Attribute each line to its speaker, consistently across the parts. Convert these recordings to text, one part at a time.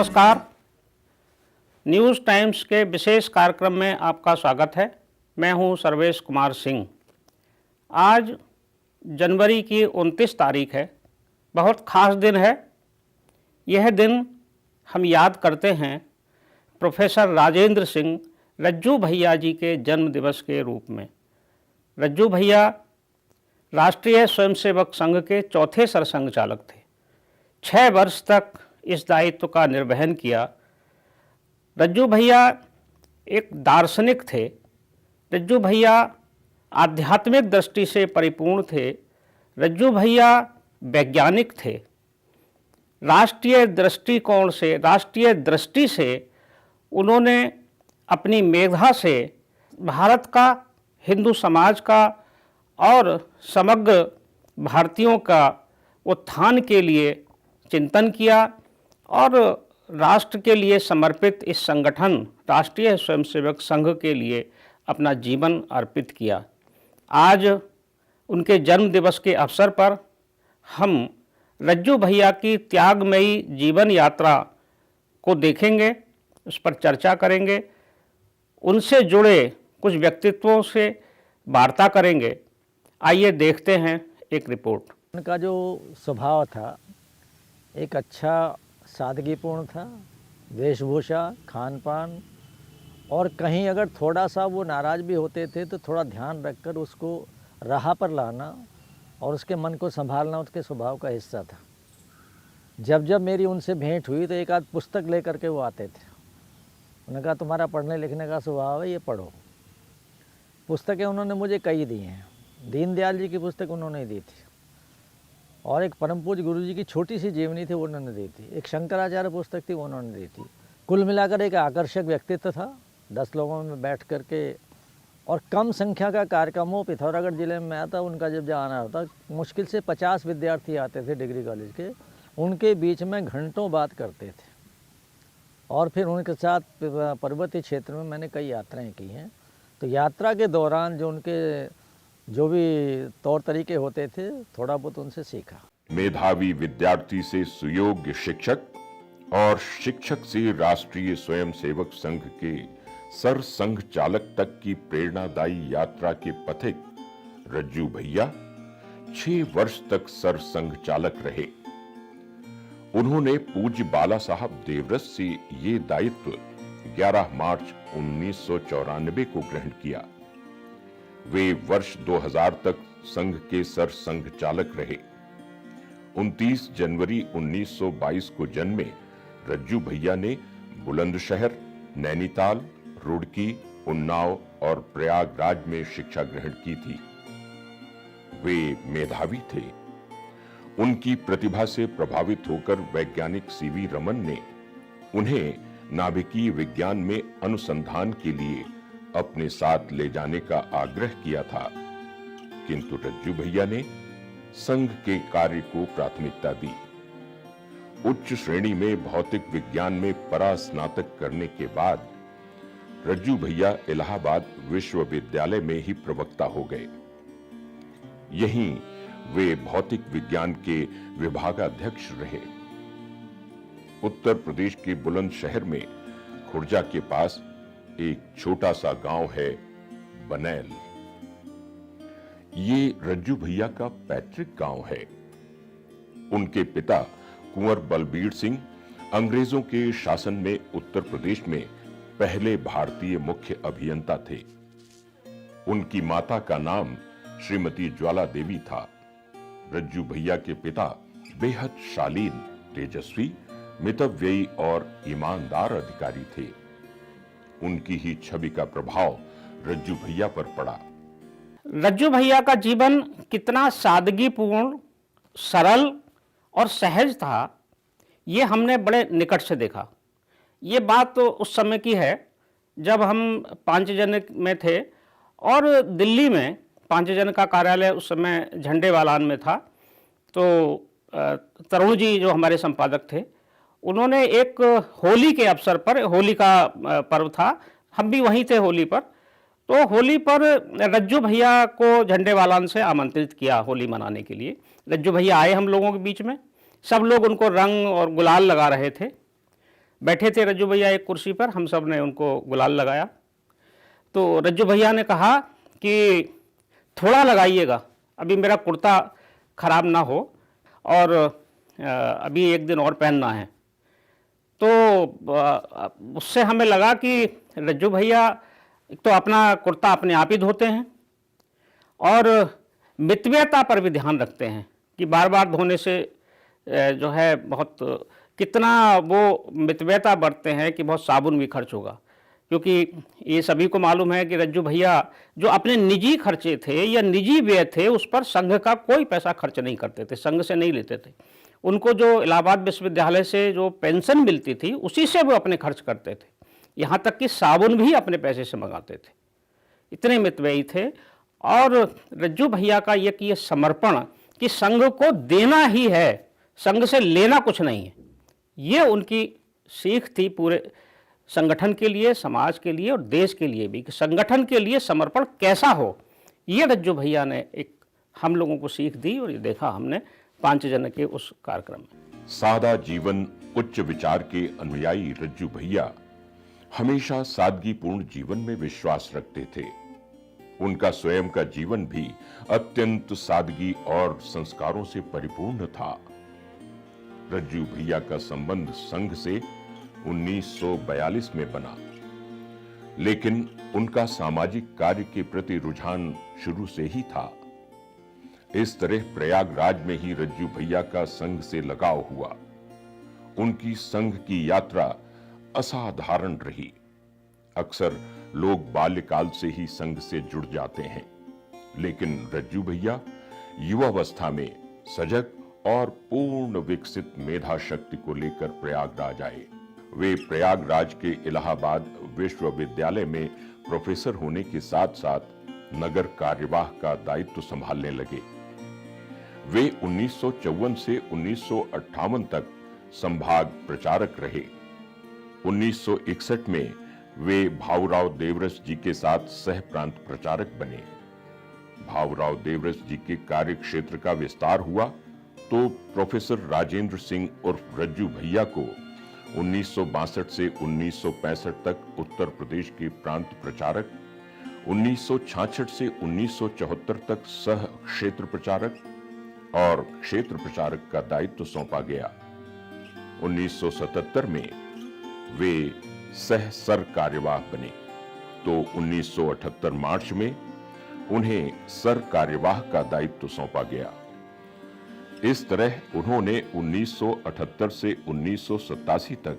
Speaker 1: नमस्कार। News times के विशेष कार्यक्रम में आपका स्वागत है। मैं हूं सर्वेश कुमार सिंह। आज जनवरी की 29 तारीख है। बहुत ख़ास दिन है। यह दिन हम याद करते हैं प्रोफेसर राजेंद्र सिंह रज्जू भैया जी के जन्म दिवस के रूप में। रज्जू भैया राष्ट्रीय स्वयंसेवक संघ के चौथे सरसंघ चालक थे। 6 वर्ष तक इस दायित्व का निर्वहन किया। रज्जू भैया एक दार्शनिक थे। रज्जू भैया आध्यात्मिक दृष्टि से परिपूर्ण थे। रज्जू भैया वैज्ञानिक थे। राष्ट्रीय दृष्टि से उन्होंने अपनी मेधा से भारत का, हिंदू समाज का और समग्र भारतीयों का उत्थान के लिए चिंतन किया और राष्ट्र के लिए समर्पित इस संगठन राष्ट्रीय स्वयंसेवक संघ के लिए अपना जीवन अर्पित किया। आज उनके जन्म दिवस के अवसर पर हम रज्जू भैया की त्यागमयी जीवन यात्रा को देखेंगे, उस पर चर्चा करेंगे, उनसे जुड़े कुछ व्यक्तित्वों से वार्ता करेंगे। आइए देखते हैं एक रिपोर्ट।
Speaker 2: उनका जो स्वभाव था एक अच्छा सादगीपूर्ण था। वेशभूषा, खान पान, और कहीं अगर थोड़ा सा वो नाराज़ भी होते थे तो थोड़ा ध्यान रखकर उसको राह पर लाना और उसके मन को संभालना उसके स्वभाव का हिस्सा था। जब जब मेरी उनसे भेंट हुई तो एक आध पुस्तक लेकर के वो आते थे। उन्होंने कहा तुम्हारा पढ़ने लिखने का स्वभाव है, ये पढ़ो। पुस्तकें उन्होंने मुझे कई दी हैं। दीनदयाल जी की पुस्तक उन्होंने दी थी और एक परम पूज्य गुरु जी की छोटी सी जीवनी थी वो उन्होंने दी थी। एक शंकराचार्य पुस्तक थी वो उन्होंने दी थी। कुल मिलाकर एक आकर्षक व्यक्तित्व था। 10 लोगों में बैठ करके और कम संख्या का कार्यक्रमों पिथौरागढ़ जिले में आता उनका जब जाना होता, मुश्किल से 50 विद्यार्थी आते थे डिग्री कॉलेज के। उनके बीच में घंटों बात करते थे और फिर उनके साथ पर्वतीय क्षेत्र में मैंने कई यात्राएँ की हैं। तो यात्रा के दौरान जो भी तौर तरीके होते थे थोड़ा बहुत उनसे सीखा।
Speaker 3: मेधावी विद्यार्थी से सुयोग्य शिक्षक और शिक्षक से राष्ट्रीय स्वयंसेवक संघ के सरसंघ चालक तक की प्रेरणादायी यात्रा के पथिक रज्जू भैया 6 वर्ष तक सरसंघ चालक रहे। उन्होंने पूज्य बाला साहब देवरस से ये दायित्व 11 मार्च 1994 को ग्रहण किया। वे वर्ष 2000 तक संघ के सरसंघ चालक रहे। 29 जनवरी 1922 को जन्मे रज्जू भैया ने बुलंदशहर, नैनीताल, रुड़की, उन्नाव और प्रयागराज में शिक्षा ग्रहण की थी। वे मेधावी थे। उनकी प्रतिभा से प्रभावित होकर वैज्ञानिक सीवी रमन ने उन्हें नाभिकीय विज्ञान में अनुसंधान के लिए अपने साथ ले जाने का आग्रह किया था, किंतु रज्जू भैया ने संघ के कार्य को प्राथमिकता दी। उच्च श्रेणी में भौतिक विज्ञान में परास्नातक करने के बाद रज्जू भैया इलाहाबाद विश्वविद्यालय में ही प्रवक्ता हो गए। यहीं वे भौतिक विज्ञान के विभागाध्यक्ष रहे। उत्तर प्रदेश के बुलंदशहर में खुर्जा के पास एक छोटा सा गांव है बनैल। ये रज्जू भैया का पैतृक गांव है। उनके पिता कुंवर बलबीर सिंह अंग्रेजों के शासन में उत्तर प्रदेश में पहले भारतीय मुख्य अभियंता थे। उनकी माता का नाम श्रीमती ज्वाला देवी था। रज्जू भैया के पिता बेहद शालीन, तेजस्वी, मितव्ययी और ईमानदार अधिकारी थे। उनकी ही छवि का प्रभाव रज्जू भैया पर पड़ा।
Speaker 1: रज्जू भैया का जीवन कितना सादगीपूर्ण, सरल और सहज था, ये हमने बड़े निकट से देखा। ये बात तो उस समय की है जब हम पांचजन्य में थे और दिल्ली में पांचजन्य का कार्यालय उस समय झंडेवालान में था। तो तरुण जी जो हमारे संपादक थे, उन्होंने एक होली के अवसर पर, होली का पर्व था, हम भी वहीं थे होली पर, तो होली पर रज्जू भैया को झंडेवालान से आमंत्रित किया होली मनाने के लिए। रज्जू भैया आए हम लोगों के बीच में, सब लोग उनको रंग और गुलाल लगा रहे थे। बैठे थे रज्जू भैया एक कुर्सी पर, हम सब ने उनको गुलाल लगाया। तो रज्जू भैया ने कहा कि थोड़ा लगाइएगा, अभी मेरा कुर्ता खराब ना हो और अभी एक दिन और पहनना है। तो उससे हमें लगा कि रज्जू भैया एक तो अपना कुर्ता अपने आप ही धोते हैं और मितव्ययता पर भी ध्यान रखते हैं कि बार बार धोने से जो है बहुत कितना वो मितव्ययता बरतते हैं कि बहुत साबुन भी खर्च होगा, क्योंकि ये सभी को मालूम है कि रज्जू भैया जो अपने निजी खर्चे थे या निजी व्यय थे उस पर संघ का कोई पैसा खर्च नहीं करते थे, संघ से नहीं लेते थे। उनको जो इलाहाबाद विश्वविद्यालय से जो पेंशन मिलती थी उसी से वो अपने खर्च करते थे, यहाँ तक कि साबुन भी अपने पैसे से मंगाते थे, इतने मितव्ययी थे। और रज्जू भैया का ये समर्पण कि संघ को देना ही है, संघ से लेना कुछ नहीं है, ये उनकी सीख थी पूरे संगठन के लिए, समाज के लिए और देश के लिए भी, कि संगठन के लिए समर्पण कैसा हो। ये रज्जू भैया ने एक हम लोगों को सीख दी और ये देखा हमने 5 जन के उस कार्यक्रम में।
Speaker 3: सादा जीवन उच्च विचार के अनुयायी रज्जू भैया हमेशा सादगीपूर्ण जीवन में विश्वास रखते थे। उनका स्वयं का जीवन भी अत्यंत सादगी और संस्कारों से परिपूर्ण था। रज्जू भैया का संबंध संघ से 1942 में बना, लेकिन उनका सामाजिक कार्य के प्रति रुझान शुरू से ही था। इस तरह प्रयागराज में ही रज्जू भैया का संघ से लगाव हुआ। उनकी संघ की यात्रा असाधारण रही। अक्सर लोग बाल्यकाल से ही संघ से जुड़ जाते हैं, लेकिन रज्जू भैया युवावस्था में सजग और पूर्ण विकसित मेधा शक्ति को लेकर प्रयागराज आए। वे प्रयागराज के इलाहाबाद विश्वविद्यालय में प्रोफेसर होने के साथ साथ नगर कार्यवाह का दायित्व संभालने लगे। वे 1954 से 1958 तक संभाग प्रचारक रहे। 1961 में वे भाऊराव देवरस जी के साथ सह प्रांत प्रचारक बने। भाऊराव देवरस जी के कार्य क्षेत्र का विस्तार हुआ तो प्रोफेसर राजेंद्र सिंह उर्फ रज्जू भैया को 1962 से 1965 तक उत्तर प्रदेश के प्रांत प्रचारक, 1966 से 1974 तक सह क्षेत्र प्रचारक और क्षेत्र प्रचारक का दायित्व सौंपा गया। 1977 में वे सह सर कार्यवाह बने तो 1978 मार्च में उन्हें सर कार्यवाह का दायित्व सौंपा गया। इस तरह उन्होंने 1978 से 1987 तक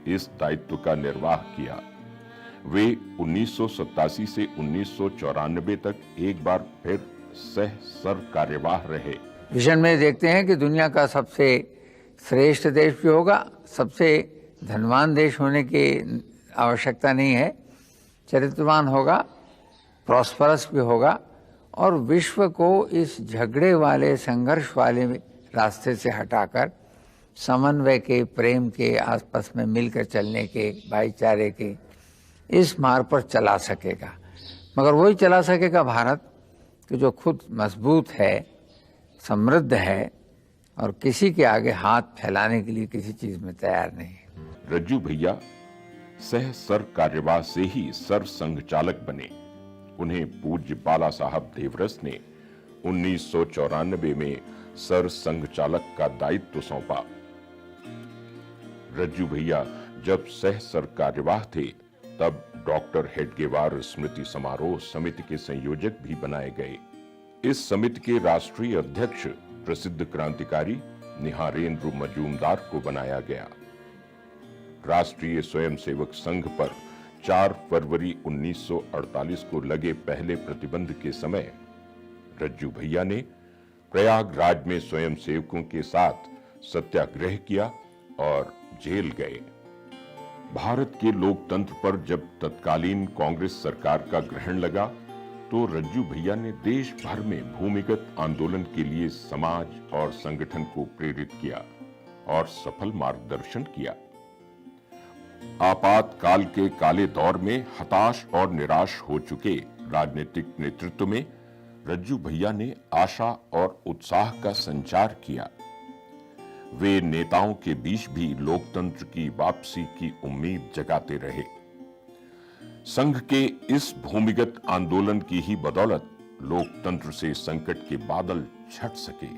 Speaker 3: इस दायित्व का निर्वाह किया। वे 1987 से 1994 तक एक बार फिर सह सर कार्यवाह रहे।
Speaker 4: विजन में देखते हैं कि दुनिया का सबसे श्रेष्ठ देश भी होगा, सबसे धनवान देश होने की आवश्यकता नहीं है, चरित्रवान होगा, प्रॉस्परस भी होगा और विश्व को इस झगड़े वाले, संघर्ष वाले रास्ते से हटाकर समन्वय के, प्रेम के, आपस में मिलकर चलने के, भाईचारे के इस मार्ग पर चला सकेगा। मगर वही चला सकेगा भारत कि जो खुद मजबूत है, समृद्ध है और किसी के आगे हाथ फैलाने के लिए किसी चीज में तैयार नहीं है।
Speaker 3: रज्जू भैया सह सर कार्यवाह से ही सर संघ चालक बने। उन्हें पूज्य बाला साहब देवरस ने 1994 में सर संघ चालक का दायित्व सौंपा। रज्जू भैया जब सह सर कार्यवाह थे तब डॉक्टर हेडगेवार स्मृति समारोह समिति के संयोजक भी बनाए गए। इस समिति के राष्ट्रीय अध्यक्ष प्रसिद्ध क्रांतिकारी निहारेंद्र मजूमदार को बनाया गया। राष्ट्रीय स्वयंसेवक संघ पर 4 फरवरी 1948 को लगे पहले प्रतिबंध के समय रज्जू भैया ने प्रयागराज में स्वयंसेवकों के साथ सत्याग्रह किया और जेल गए। भारत के लोकतंत्र पर जब तत्कालीन कांग्रेस सरकार का ग्रहण लगा तो रज्जू भैया ने देश भर में भूमिगत आंदोलन के लिए समाज और संगठन को प्रेरित किया और सफल मार्गदर्शन किया। आपातकाल के काले दौर में हताश और निराश हो चुके राजनीतिक नेतृत्व में रज्जू भैया ने आशा और उत्साह का संचार किया। वे नेताओं के बीच भी लोकतंत्र की वापसी की उम्मीद जगाते रहे। संघ के इस भूमिगत आंदोलन की ही बदौलत लोकतंत्र से संकट के बादल छट सके।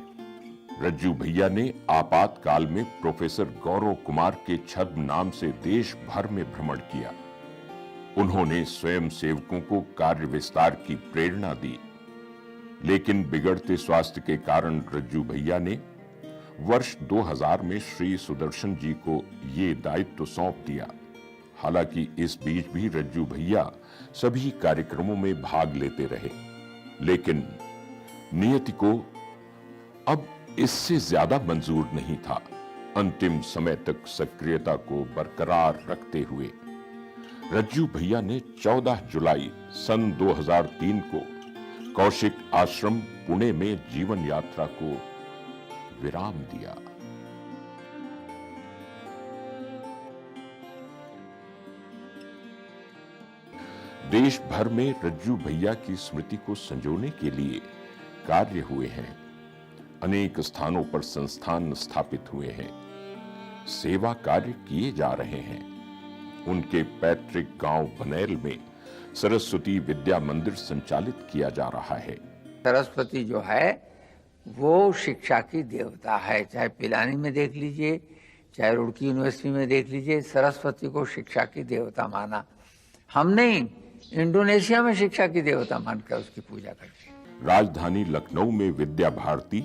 Speaker 3: रज्जू भैया ने आपातकाल में प्रोफेसर गौरव कुमार के छद्म नाम से देश भर में भ्रमण किया। उन्होंने स्वयं सेवकों को कार्य विस्तार की प्रेरणा दी, लेकिन बिगड़ते स्वास्थ्य के कारण रज्जू भैया ने वर्ष 2000 में श्री सुदर्शन जी को ये दायित्व सौंप दिया। हालांकि इस बीच भी रज्जू भैया सभी कार्यक्रमों में भाग लेते रहे, लेकिन नियति को अब इससे ज्यादा मंजूर नहीं था। अंतिम समय तक सक्रियता को बरकरार रखते हुए रज्जू भैया ने 14 जुलाई सन 2003 को कौशिक आश्रम पुणे में जीवन यात्रा को विराम दिया। देश भर में रज्जू भैया की स्मृति को संजोने के लिए कार्य हुए हैं। अनेक स्थानों पर संस्थान स्थापित हुए हैं, सेवा कार्य किए जा रहे हैं। उनके पैतृक गांव बनेल में सरस्वती विद्या मंदिर संचालित किया जा रहा है।
Speaker 4: सरस्वती जो है वो शिक्षा की देवता है। चाहे पिलानी में देख लीजिए, चाहे रुड़की यूनिवर्सिटी में देख लीजिए, सरस्वती को शिक्षा की देवता माना। हम नहीं, इंडोनेशिया में शिक्षा की देवता मानकर उसकी पूजा करते हैं।
Speaker 3: राजधानी लखनऊ में विद्या भारती,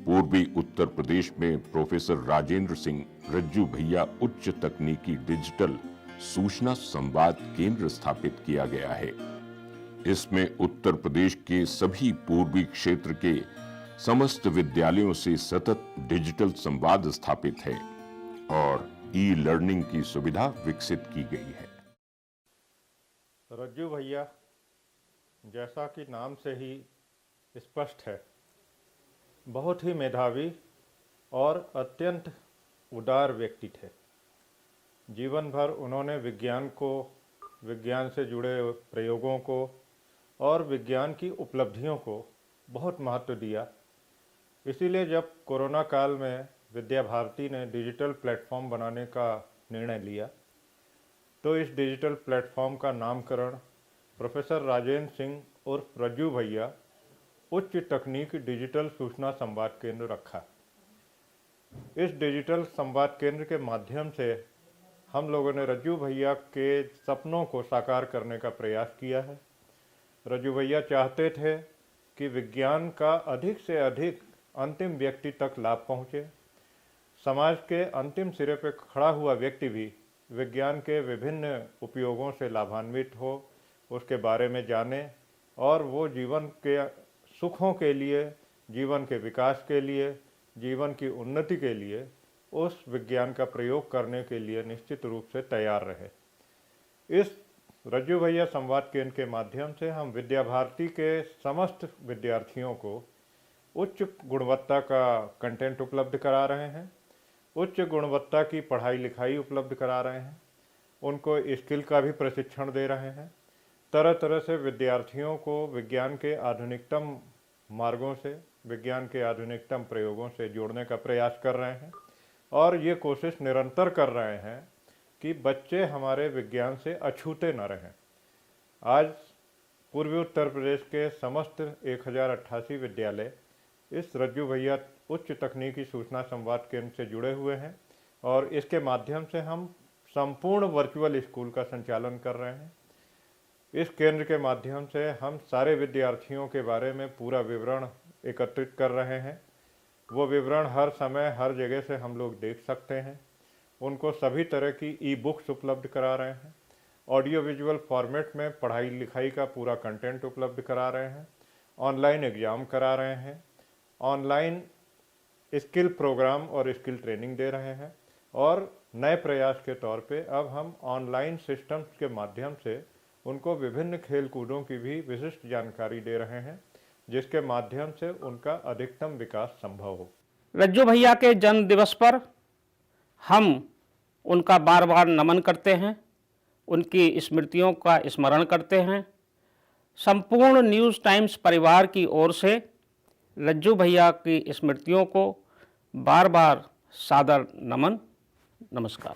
Speaker 3: पूर्वी उत्तर प्रदेश में प्रोफेसर राजेंद्र सिंह रज्जू भैया उच्च तकनीकी डिजिटल सूचना संवाद केंद्र स्थापित किया गया है। इसमें उत्तर प्रदेश के सभी पूर्वी क्षेत्र के समस्त विद्यालयों से सतत डिजिटल संवाद स्थापित है और ई लर्निंग की सुविधा विकसित की गई है।
Speaker 5: रज्जू भैया जैसा कि नाम से ही स्पष्ट है, बहुत ही मेधावी और अत्यंत उदार व्यक्ति थे। जीवन भर उन्होंने विज्ञान को, विज्ञान से जुड़े प्रयोगों को और विज्ञान की उपलब्धियों को बहुत महत्व दिया। इसीलिए जब कोरोना काल में विद्या भारती ने डिजिटल प्लेटफॉर्म बनाने का निर्णय लिया, तो इस डिजिटल प्लेटफॉर्म का नामकरण प्रोफेसर राजेंद्र सिंह उर्फ रज्जू भैया उच्च तकनीक डिजिटल सूचना संवाद केंद्र रखा। इस डिजिटल संवाद केंद्र के माध्यम से हम लोगों ने रज्जू भैया के सपनों को साकार करने का प्रयास किया है। रज्जू भैया चाहते थे कि विज्ञान का अधिक से अधिक अंतिम व्यक्ति तक लाभ पहुँचे। समाज के अंतिम सिरे पर खड़ा हुआ व्यक्ति भी विज्ञान के विभिन्न उपयोगों से लाभान्वित हो, उसके बारे में जाने और वो जीवन के सुखों के लिए, जीवन के विकास के लिए, जीवन की उन्नति के लिए उस विज्ञान का प्रयोग करने के लिए निश्चित रूप से तैयार रहे। इस रज्जू भैया संवाद केंद्र के माध्यम से हम विद्या भारती के समस्त विद्यार्थियों को उच्च गुणवत्ता का कंटेंट उपलब्ध करा रहे हैं, उच्च गुणवत्ता की पढ़ाई लिखाई उपलब्ध करा रहे हैं, उनको स्किल का भी प्रशिक्षण दे रहे हैं। तरह तरह से विद्यार्थियों को विज्ञान के आधुनिकतम मार्गों से, विज्ञान के आधुनिकतम प्रयोगों से जोड़ने का प्रयास कर रहे हैं और ये कोशिश निरंतर कर रहे हैं कि बच्चे हमारे विज्ञान से अछूते न रहें। आज पूर्वी उत्तर प्रदेश के समस्त 1088 विद्यालय इस रज्जू भैया उच्च तकनीकी सूचना संवाद केंद्र से जुड़े हुए हैं और इसके माध्यम से हम संपूर्ण वर्चुअल स्कूल का संचालन कर रहे हैं। इस केंद्र के माध्यम से हम सारे विद्यार्थियों के बारे में पूरा विवरण एकत्रित कर रहे हैं। वो विवरण हर समय हर जगह से हम लोग देख सकते हैं। उनको सभी तरह की ई बुक्स उपलब्ध करा रहे हैं, ऑडियो विजुअल फॉर्मेट में पढ़ाई लिखाई का पूरा कंटेंट उपलब्ध करा रहे हैं, ऑनलाइन एग्ज़ाम करा रहे हैं, ऑनलाइन स्किल प्रोग्राम और स्किल ट्रेनिंग दे रहे हैं और नए प्रयास के तौर पे अब हम ऑनलाइन सिस्टम्स के माध्यम से उनको विभिन्न खेल कूदों की भी विशिष्ट जानकारी दे रहे हैं, जिसके माध्यम से उनका अधिकतम विकास संभव हो।
Speaker 1: रज्जू भैया के जन्म दिवस पर हम उनका बार बार नमन करते हैं, उनकी स्मृतियों का स्मरण करते हैं। संपूर्ण न्यूज़ टाइम्स परिवार की ओर से रज्जू भैया की स्मृतियों को बार बार सादर नमन। नमस्कार।